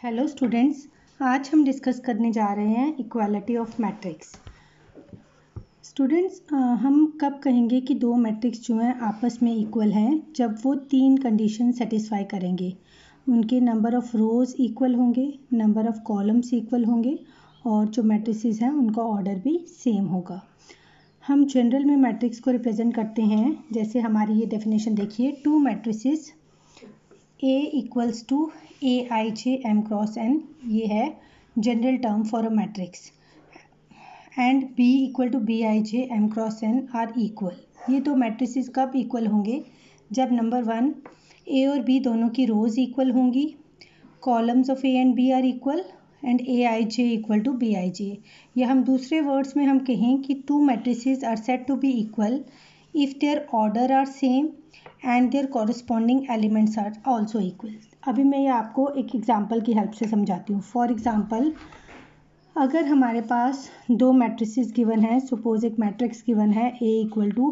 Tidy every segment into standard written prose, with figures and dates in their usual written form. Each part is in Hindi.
हेलो स्टूडेंट्स, आज हम डिस्कस करने जा रहे हैं इक्वालिटी ऑफ मैट्रिक्स। स्टूडेंट्स, हम कब कहेंगे कि दो मैट्रिक्स जो हैं आपस में इक्वल हैं? जब वो तीन कंडीशन सेटिस्फाई करेंगे। उनके नंबर ऑफ़ रोज़ इक्वल होंगे, नंबर ऑफ़ कॉलम्स इक्वल होंगे और जो मैट्रिसेस हैं उनका ऑर्डर भी सेम होगा। हम जनरल में मैट्रिक्स को रिप्रेजेंट करते हैं, जैसे हमारी ये डेफिनेशन देखिए, two matrices A equals to AIJ M cross N, ये है general term for a matrix, and B equal to BIJ M cross N are equal. ये दो मैट्रिसेस कब इक्वल होंगे? जब नंबर 1 A और B दोनों की रोज़ इक्वल होंगी, columns of A and B are equal and AIJ equal to BIJ। या हम दूसरे वर्ड्स में हम कहें कि two matrices are said to be equal if their order are same and their corresponding elements are also equal. अभी मैं ये आपको एक एग्जांपल की हेल्प से समझाती हूँ। फॉर एग्जांपल, अगर हमारे पास दो मैट्रिसेस गिवन है, सपोज एक मैट्रिक्स गिवन है A इक्वल टू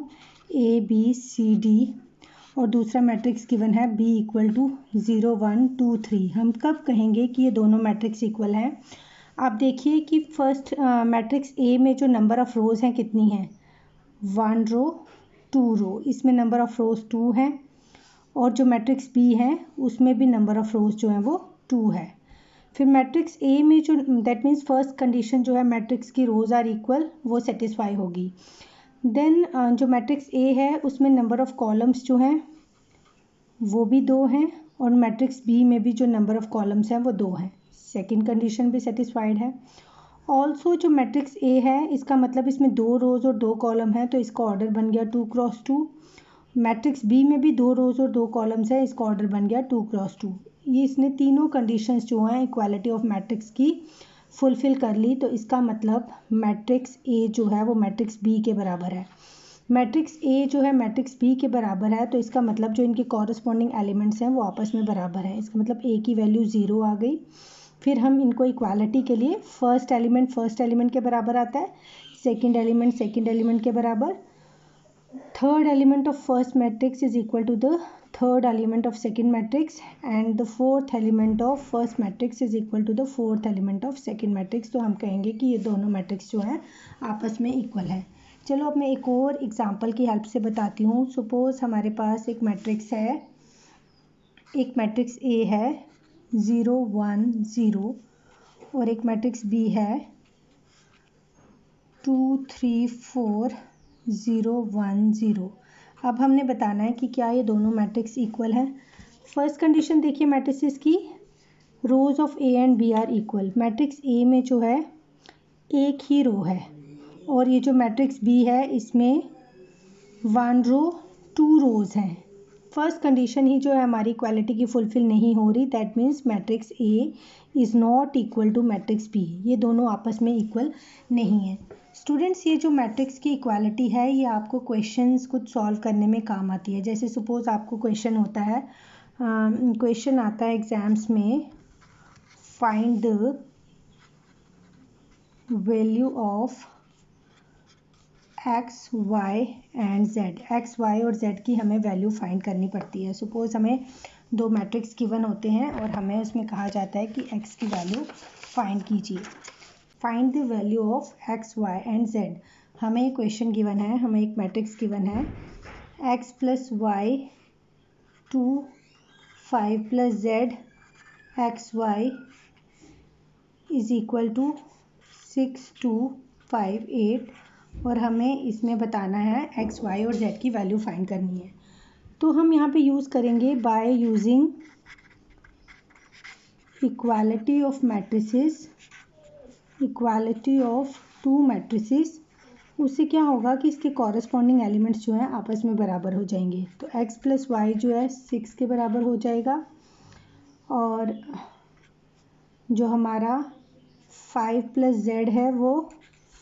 ABCD और दूसरा मैट्रिक्स गिवन है B इक्वल टू 0 1 2 3। हम कब कहेंगे कि ये दोनों मैट्रिक्स इक्वल हैं? आप देखिए कि फर्स्ट मैट्रिक्स A में जो नंबर ऑफ़ रोज़ हैं कितनी हैं? 1 रो 2 रो, इसमें नंबर ऑफ़ रोज़ 2 हैं, और जो मैट्रिक्स B है उसमें भी नंबर ऑफ़ रोज़ जो है वो 2 है। फिर मैट्रिक्स A में जो दैट मीन्स फर्स्ट कंडीशन जो है मैट्रिक्स की रोज़ आर इक्वल, वो सेटिस्फाई होगी। देन जो मैट्रिक्स A है उसमें नंबर ऑफ़ कॉलम्स जो हैं वो भी 2 हैं, और मैट्रिक्स B में भी जो नंबर ऑफ़ कॉलम्स हैं वो 2 हैं। सेकेंड कंडीशन भी सेटिस्फाइड है। ऑल्सो जो मैट्रिक्स A है, इसका मतलब इसमें 2 रोज़ और 2 कॉलम है, तो इसका ऑर्डर बन गया 2 क्रॉस 2। मैट्रिक्स B में भी 2 रोज़ और 2 कॉलम्स है, इसका ऑर्डर बन गया 2 क्रॉस 2। ये इसने तीनों कंडीशंस जो हैं इक्वालिटी ऑफ मैट्रिक्स की फुलफ़िल कर ली, तो इसका मतलब मैट्रिक्स A जो है वो मैट्रिक्स B के बराबर है। मैट्रिक्स A जो है मैट्रिक्स B के बराबर है, तो इसका मतलब जो इनके कॉरस्पॉन्डिंग एलिमेंट्स हैं वो आपस में बराबर है। इसका मतलब A की वैल्यू 0 आ गई। फिर हम इनको इक्वालिटी के लिए फर्स्ट एलिमेंट के बराबर आता है, सेकेंड एलिमेंट के बराबर, third element of first matrix is equal to the third element of second matrix and the fourth element of first matrix is equal to the fourth element of second matrix। तो हम कहेंगे कि ये दोनों मैट्रिक्स जो हैं आपस में इक्वल हैं। चलो अब मैं एक और एग्जांपल की हेल्प से बताती हूँ। सपोज हमारे पास एक मैट्रिक्स है, एक मैट्रिक्स A है 0 1 0 और एक मैट्रिक्स B है 2 3 4 0 1 0। अब हमने बताना है कि क्या ये दोनों मैट्रिक्स इक्वल हैं। फर्स्ट कंडीशन देखिए मैट्रिसेस की, rows of A and B are equal. Matrix A में जो है एक ही रो है, और ये जो मैट्रिक्स B है इसमें 1 रो 2 रोज़ हैं। फर्स्ट कंडीशन ही जो है हमारी इक्वालिटी की फुलफ़िल नहीं हो रही, that means matrix A is not equal to matrix B। ये दोनों आपस में इक्वल नहीं है। स्टूडेंट्स, ये जो मैट्रिक्स की इक्वालिटी है ये आपको क्वेश्चंस कुछ सॉल्व करने में काम आती है। जैसे सपोज आपको क्वेश्चन होता है, क्वेश्चन आता है एग्ज़ाम्स में, find the value of x y and z. X y और जेड की हमें वैल्यू फाइंड करनी पड़ती है। सपोज हमें दो मैट्रिक्स गिवन होते हैं और हमें उसमें कहा जाता है कि एक्स की वैल्यू फाइंड कीजिए। Find the value of x y and z. हमें एक क्वेश्चन गिवन है, हमें एक मैट्रिक्स गिवन है, x plus y 2 5 plus z x y is equal to 6 2 5 8, और हमें इसमें बताना है एक्स वाई और जेड की वैल्यू फाइंड करनी है। तो हम यहाँ पे यूज़ करेंगे by using equality of matrices, equality of two matrices. उससे क्या होगा कि इसके कॉरस्पॉन्डिंग एलिमेंट्स जो हैं आपस में बराबर हो जाएंगे। तो एक्स प्लस वाई जो है 6 के बराबर हो जाएगा, और जो हमारा 5 प्लस जेड है वो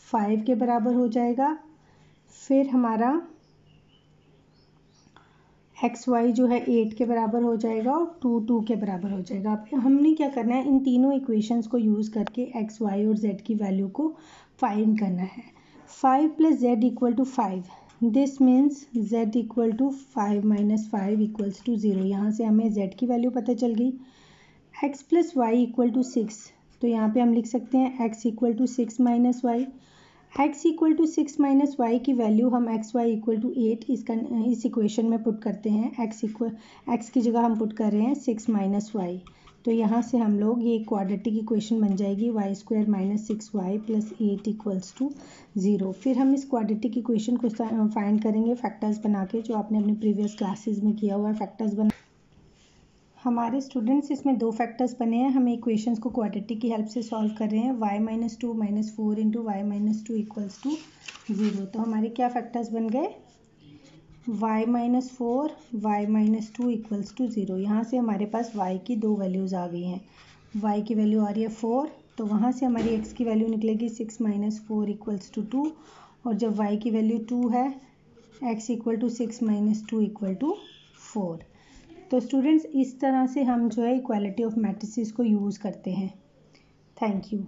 5 के बराबर हो जाएगा। फिर हमारा एक्स वाई जो है 8 के बराबर हो जाएगा, और 2 2 के बराबर हो जाएगा। अब हमने क्या करना है, इन तीनों इक्वेशंस को यूज़ करके एक्स वाई और जेड की वैल्यू को फाइंड करना है। 5 plus z equal to 5, this means z equal to 5 minus 5 equals to 0। यहाँ से हमें जेड की वैल्यू पता चल गई। x plus y equal to 6, तो यहाँ पे हम लिख सकते हैं x equal to 6 minus y. x equal to 6 minus y की वैल्यू हम एक्स वाई इक्वल टू 8 इस इक्वेशन में पुट करते हैं। x की जगह हम पुट कर रहे हैं 6 माइनस वाई, तो यहाँ से हम लोग ये क्वाड्रेटिक इक्वेशन बन जाएगी y square minus 6y plus 8 equals to 0। फिर हम इस क्वाड्रेटिक इक्वेशन को फाइंड करेंगे फैक्टर्स बना के, जो आपने अपने प्रीवियस क्लासेस में किया हुआ है फैक्टर्स बना। हमारे स्टूडेंट्स इसमें दो फैक्टर्स बने हैं, हम इक्वेशंस को क्वाड्रेटिक की हेल्प से सॉल्व कर रहे हैं। y minus 2 minus 4 into y minus 2 equals to 0। तो हमारे क्या फैक्टर्स बन गए, y minus 4 y minus 2 equals to 0। यहाँ से हमारे पास y की दो वैल्यूज़ आ गई हैं। y की वैल्यू आ रही है 4, तो वहाँ से हमारी x की वैल्यू निकलेगी 6 माइनस 4 इक्वल्स टू 2, और जब y की वैल्यू 2 है x equal to 6 minus 2 equal to 4। तो स्टूडेंट्स इस तरह से हम जो है इक्वालिटी ऑफ मैट्रिसेस को यूज़ करते हैं। Thank you.